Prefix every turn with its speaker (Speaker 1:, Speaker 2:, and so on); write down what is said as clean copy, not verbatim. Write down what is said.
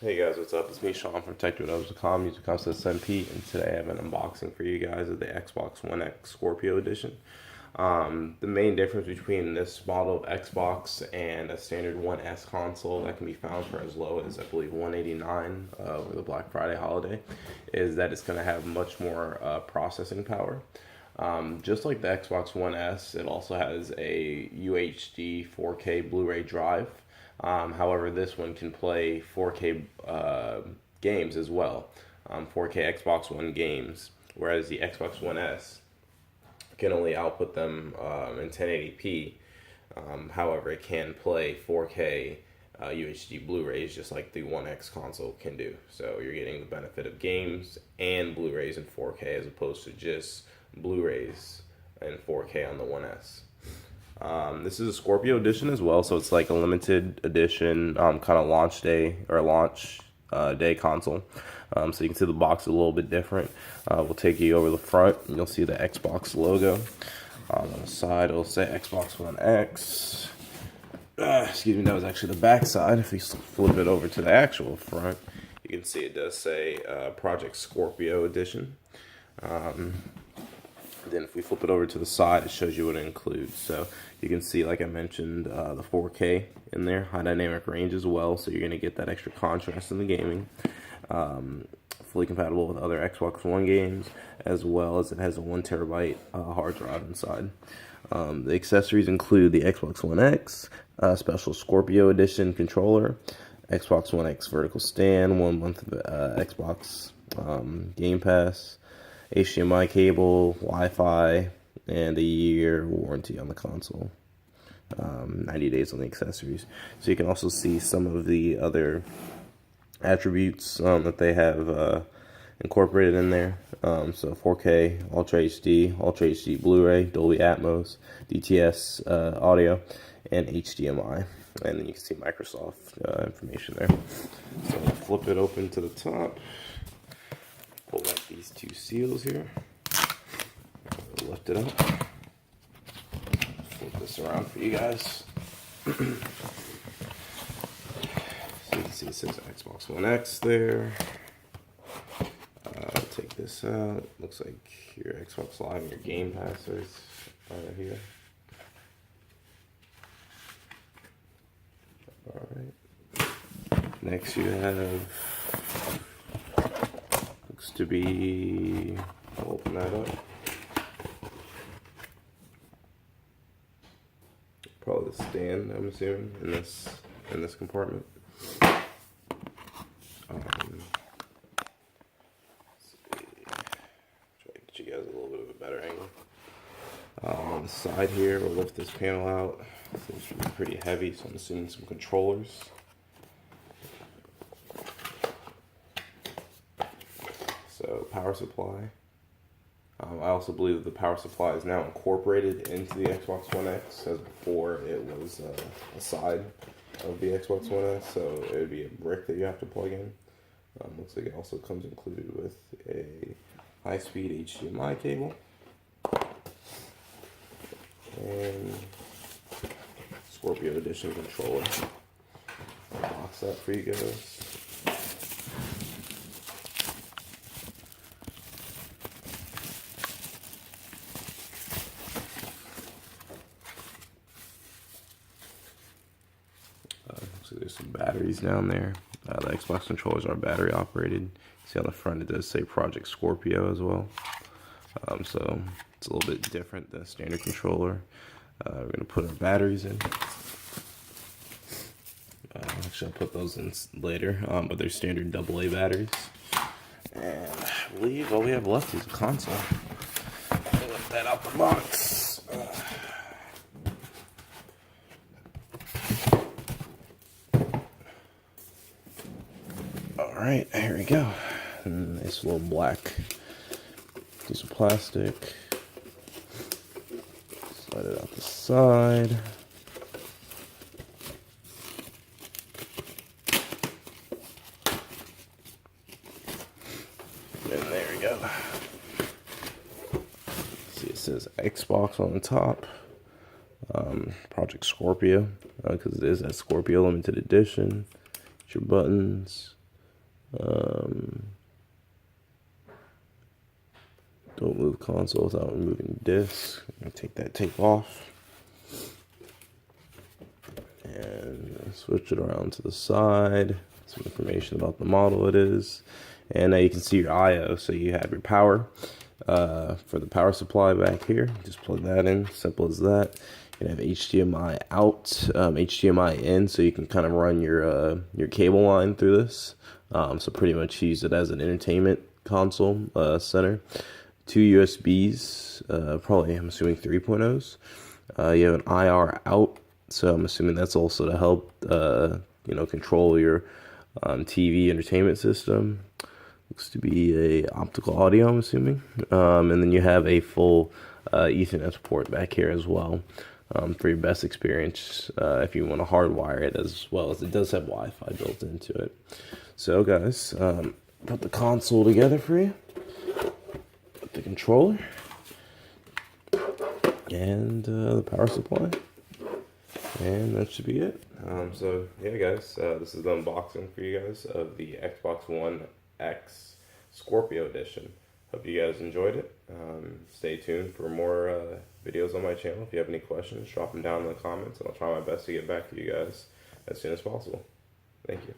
Speaker 1: Hey guys, what's up? It's me, Sean from TechNows.com. Music comes to SMP, and today I have an unboxing for you guys of the Xbox One X Scorpio Edition. The main difference between this model of Xbox and a standard One S console that can be found for as low as I believe $189 over the Black Friday holiday is that it's going to have much more processing power. Just like the Xbox One S, it also has a UHD 4K Blu-ray drive. However, this one can play 4K games as well, 4K Xbox One games, whereas the Xbox One S can only output them in 1080p. However, it can play 4K UHD Blu-rays just like the One X console can do. So you're getting the benefit of games and Blu-rays in 4K as opposed to just Blu-rays in 4K on the One S. This is a Scorpio edition as well, so it's like a limited edition kind of launch day or launch day console. So you can see the box is a little bit different. We'll take you over the front and you'll see the Xbox logo. On the side it'll say Xbox One X. Excuse me, that was actually the back side. If we flip it over to the actual front, you can see it does say Project Scorpio edition. Then if we flip it over to the side, it shows you what it includes. So you can see, like I mentioned, the 4K in there, high dynamic range as well. So you're going to get that extra contrast in the gaming. Fully compatible with other Xbox One games, as well as it has a 1 TB hard drive inside. The accessories include the Xbox One X, special Scorpio edition controller, Xbox One X vertical stand, 1 month of Xbox Game Pass, HDMI cable, Wi-Fi, and a year warranty on the console. 90 days on the accessories. So you can also see some of the other attributes that they have incorporated in there. So 4K, Ultra HD Blu-ray, Dolby Atmos, DTS audio, and HDMI. And then you can see Microsoft information there. So flip it open to the top. Pull out these two seals here. Lift it up. Flip this around for you guys. So you can see it says Xbox One X there. Take this out. Looks like your Xbox Live and your Game Pass is right here. Alright. Next you have to be, I'll open that up. Probably the stand, I'm assuming, in this compartment. Let's see. Try to get you guys a little bit of a better angle. On the side here, we'll lift this panel out. Seems to be pretty heavy, so I'm assuming some controllers. So power supply. I also believe that the power supply is now incorporated into the Xbox One X, as before it was a side of the Xbox One S, so it would be a brick that you have to plug in. Looks like it also comes included with a high-speed HDMI cable and Scorpio Edition controller. I'll box that for you guys. So there's some batteries down there. The Xbox controllers are battery operated. See on the front it does say Project Scorpio as well. So it's a little bit different than a standard controller. We're going to put our batteries in. Actually, I'll put those in later, but they're standard AA batteries. And I believe all we have left is a console. I'll lift that out the box. Alright, here we go. Nice little black piece of plastic. Slide it out the side. And there we go. See, it says Xbox on the top. Project Scorpio, because it is a Scorpio limited edition. Your buttons, Don't move console without removing disc. I'm gonna take that tape off and switch it around to the side. Some information about the model it is. And now you can see your I/O. So you have your power for the power supply back here. Just plug that in, simple as that. You have HDMI out, HDMI in, so you can kind of run your cable line through this. So pretty much use it as an entertainment console center. 2 USBs, probably I'm assuming 3.0s. You have an IR out, so I'm assuming that's also to help control your TV entertainment system. Looks to be a optical audio, I'm assuming. And then you have a full Ethernet port back here as well for your best experience if you want to hardwire it, as well as it does have Wi-Fi built into it. So guys, put the console together for you. Put the controller and the power supply. And that should be it. So yeah, guys, this is the unboxing for you guys of the Xbox One X Scorpio edition. Hope you guys enjoyed it. Stay tuned for more videos on my channel. If you have any questions, drop them down in the comments, and I'll try my best to get back to you guys as soon as possible. Thank you.